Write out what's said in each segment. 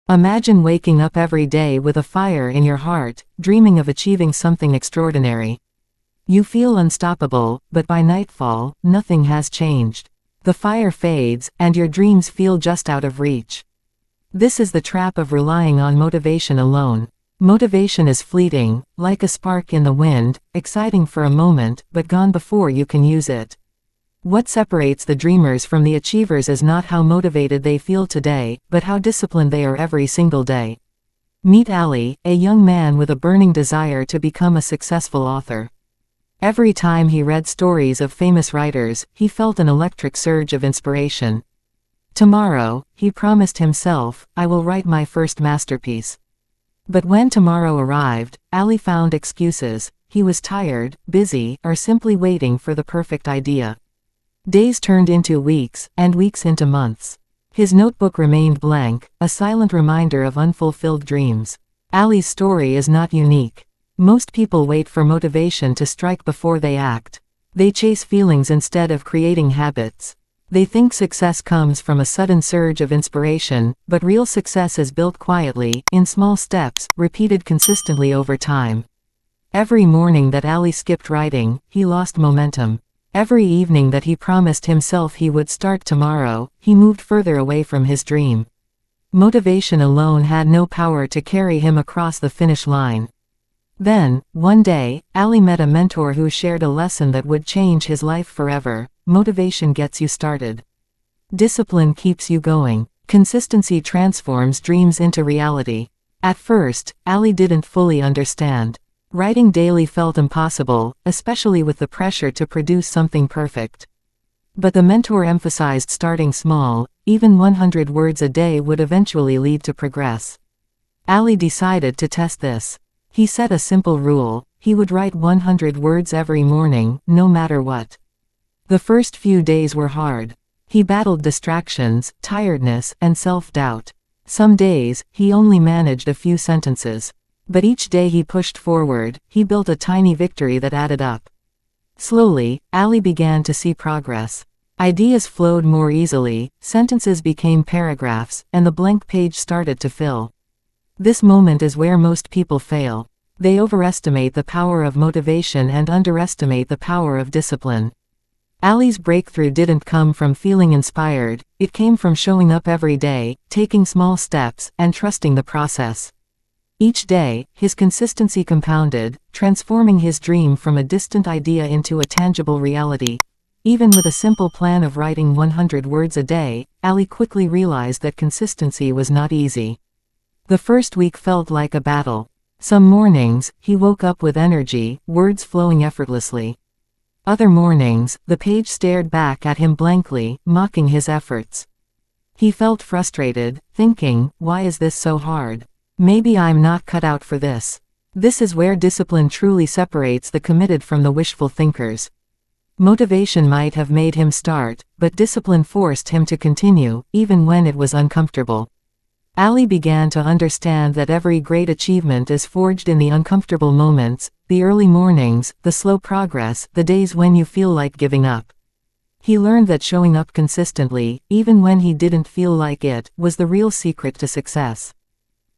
Imagine waking up every day with a fire in your heart, dreaming of achieving something extraordinary. You feel unstoppable, but by nightfall, nothing has changed. The fire fades, and your dreams feel just out of reach. This is the trap of relying on motivation alone. Motivation is fleeting, like a spark in the wind, exciting for a moment, but gone before you can use it. What separates the dreamers from the achievers is not how motivated they feel today, but how disciplined they are every single day. Meet Ali, a young man with a burning desire to become a successful author. Every time he read stories of famous writers, he felt an electric surge of inspiration. Tomorrow, he promised himself, I will write my first masterpiece. But when tomorrow arrived, Ali found excuses. He was tired, busy, or simply waiting for the perfect idea. Days turned into weeks, and weeks into months. His notebook remained blank, a silent reminder of unfulfilled dreams. Ali's story is not unique. Most people wait for motivation to strike before they act. They chase feelings instead of creating habits. They think success comes from a sudden surge of inspiration, but real success is built quietly, in small steps, repeated consistently over time. Every morning that Ali skipped writing, he lost momentum. Every evening that he promised himself he would start tomorrow, he moved further away from his dream. Motivation alone had no power to carry him across the finish line. Then, one day, Ali met a mentor who shared a lesson that would change his life forever. Motivation gets you started. Discipline keeps you going. Consistency transforms dreams into reality. At first, Ali didn't fully understand. Writing daily felt impossible, especially with the pressure to produce something perfect. But the mentor emphasized starting small. Even 100 words a day would eventually lead to progress. Ali decided to test this. He set a simple rule: he would write 100 words every morning, no matter what. The first few days were hard. He battled distractions, tiredness, and self-doubt. Some days, he only managed a few sentences. But each day he pushed forward, he built a tiny victory that added up. Slowly, Ali began to see progress. Ideas flowed more easily, sentences became paragraphs, and the blank page started to fill. This moment is where most people fail. They overestimate the power of motivation and underestimate the power of discipline. Ali's breakthrough didn't come from feeling inspired, it came from showing up every day, taking small steps, and trusting the process. Each day, his consistency compounded, transforming his dream from a distant idea into a tangible reality. Even with a simple plan of writing 100 words a day, Ali quickly realized that consistency was not easy. The first week felt like a battle. Some mornings, he woke up with energy, words flowing effortlessly. Other mornings, the page stared back at him blankly, mocking his efforts. He felt frustrated, thinking, why is this so hard? Maybe I'm not cut out for this. This is where discipline truly separates the committed from the wishful thinkers. Motivation might have made him start, but discipline forced him to continue, even when it was uncomfortable. Ali began to understand that every great achievement is forged in the uncomfortable moments, the early mornings, the slow progress, the days when you feel like giving up. He learned that showing up consistently, even when he didn't feel like it, was the real secret to success.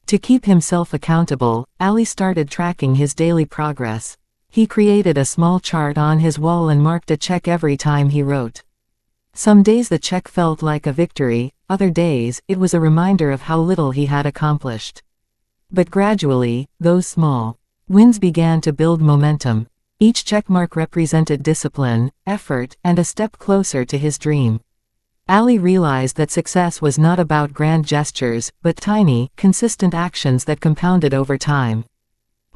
To keep himself accountable, Ali started tracking his daily progress. He created a small chart on his wall and marked a check every time he wrote. Some days the check felt like a victory, other days, it was a reminder of how little he had accomplished. But gradually, those small wins began to build momentum. Each checkmark represented discipline, effort, and a step closer to his dream. Ali realized that success was not about grand gestures, but tiny, consistent actions that compounded over time.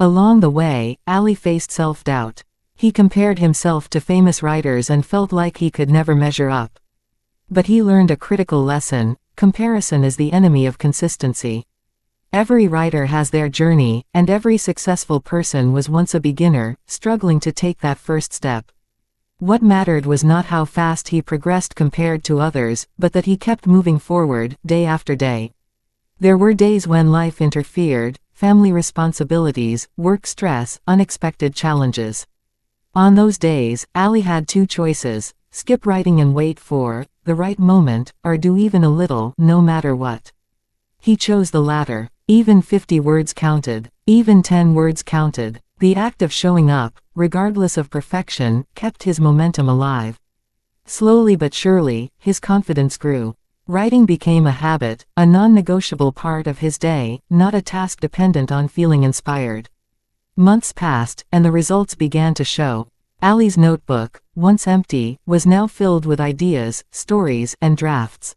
Along the way, Ali faced self-doubt. He compared himself to famous writers and felt like he could never measure up. But he learned a critical lesson: comparison is the enemy of consistency. Every writer has their journey, and every successful person was once a beginner, struggling to take that first step. What mattered was not how fast he progressed compared to others, but that he kept moving forward, day after day. There were days when life interfered: family responsibilities, work stress, unexpected challenges. On those days, Ali had two choices: skip writing and wait for the right moment, or do even a little, no matter what. He chose the latter. Even 50 words counted. Even 10 words counted. The act of showing up, regardless of perfection, kept his momentum alive. Slowly but surely, his confidence grew. Writing became a habit, a non-negotiable part of his day, not a task dependent on feeling inspired. Months passed, and the results began to show. Ali's notebook, once empty, was now filled with ideas, stories, and drafts.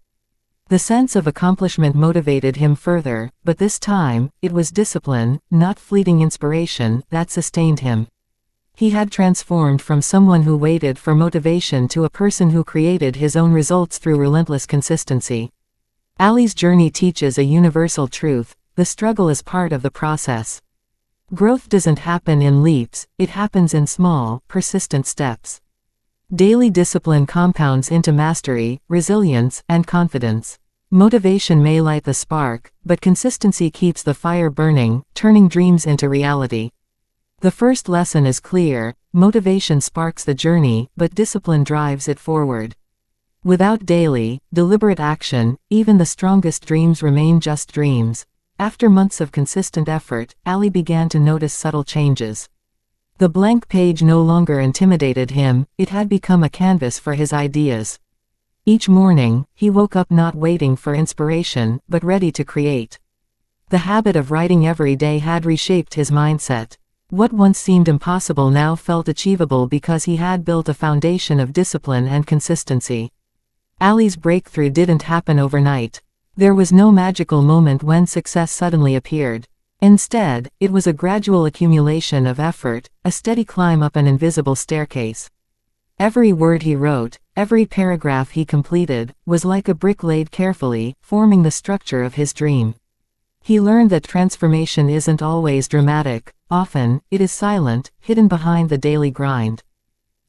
The sense of accomplishment motivated him further, but this time, it was discipline, not fleeting inspiration, that sustained him. He had transformed from someone who waited for motivation to a person who created his own results through relentless consistency. Ali's journey teaches a universal truth: the struggle is part of the process. Growth doesn't happen in leaps, it happens in small, persistent steps. Daily discipline compounds into mastery, resilience, and confidence. Motivation may light the spark, but consistency keeps the fire burning, turning dreams into reality. The first lesson is clear: motivation sparks the journey, but discipline drives it forward. Without daily, deliberate action, even the strongest dreams remain just dreams. After months of consistent effort, Ali began to notice subtle changes. The blank page no longer intimidated him, it had become a canvas for his ideas. Each morning, he woke up not waiting for inspiration, but ready to create. The habit of writing every day had reshaped his mindset. What once seemed impossible now felt achievable because he had built a foundation of discipline and consistency. Ali's breakthrough didn't happen overnight. There was no magical moment when success suddenly appeared. Instead, it was a gradual accumulation of effort, a steady climb up an invisible staircase. Every word he wrote, every paragraph he completed, was like a brick laid carefully, forming the structure of his dream. He learned that transformation isn't always dramatic. Often, it is silent, hidden behind the daily grind.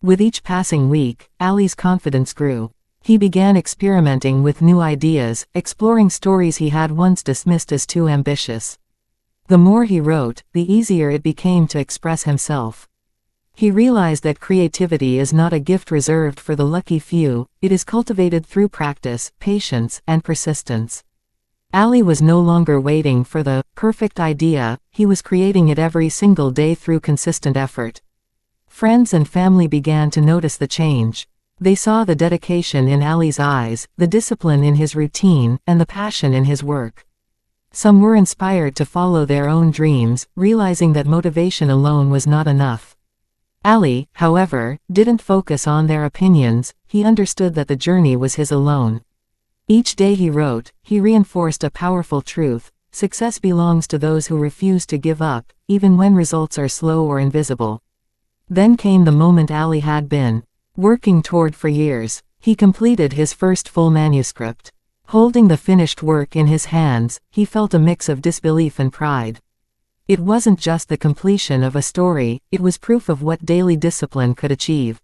With each passing week, Ali's confidence grew. He began experimenting with new ideas, exploring stories he had once dismissed as too ambitious. The more he wrote, the easier it became to express himself. He realized that creativity is not a gift reserved for the lucky few, it is cultivated through practice, patience, and persistence. Ali was no longer waiting for the perfect idea, he was creating it every single day through consistent effort. Friends and family began to notice the change. They saw the dedication in Ali's eyes, the discipline in his routine, and the passion in his work. Some were inspired to follow their own dreams, realizing that motivation alone was not enough. Ali, however, didn't focus on their opinions, he understood that the journey was his alone. Each day he wrote, he reinforced a powerful truth: success belongs to those who refuse to give up, even when results are slow or invisible. Then came the moment Ali had been working toward for years. He completed his first full manuscript. Holding the finished work in his hands, he felt a mix of disbelief and pride. It wasn't just the completion of a story, it was proof of what daily discipline could achieve.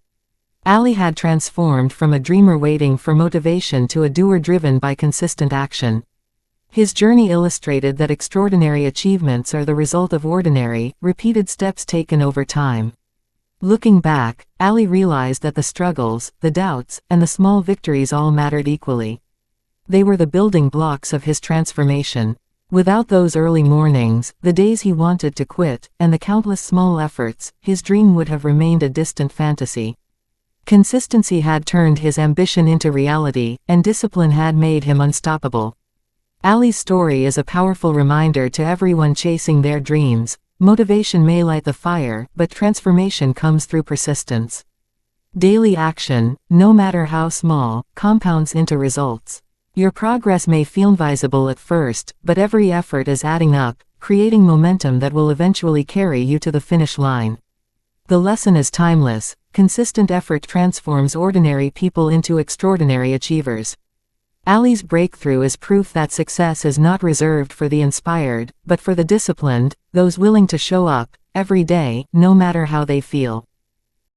Ali had transformed from a dreamer waiting for motivation to a doer driven by consistent action. His journey illustrated that extraordinary achievements are the result of ordinary, repeated steps taken over time. Looking back, Ali realized that the struggles, the doubts, and the small victories all mattered equally. They were the building blocks of his transformation. Without those early mornings, the days he wanted to quit, and the countless small efforts, his dream would have remained a distant fantasy. Consistency had turned his ambition into reality, and discipline had made him unstoppable. Ali's story is a powerful reminder to everyone chasing their dreams: motivation may light the fire, but transformation comes through persistence. Daily action, no matter how small, compounds into results. Your progress may feel invisible at first, but every effort is adding up, creating momentum that will eventually carry you to the finish line. The lesson is timeless: consistent effort transforms ordinary people into extraordinary achievers. Ali's breakthrough is proof that success is not reserved for the inspired, but for the disciplined, those willing to show up, every day, no matter how they feel.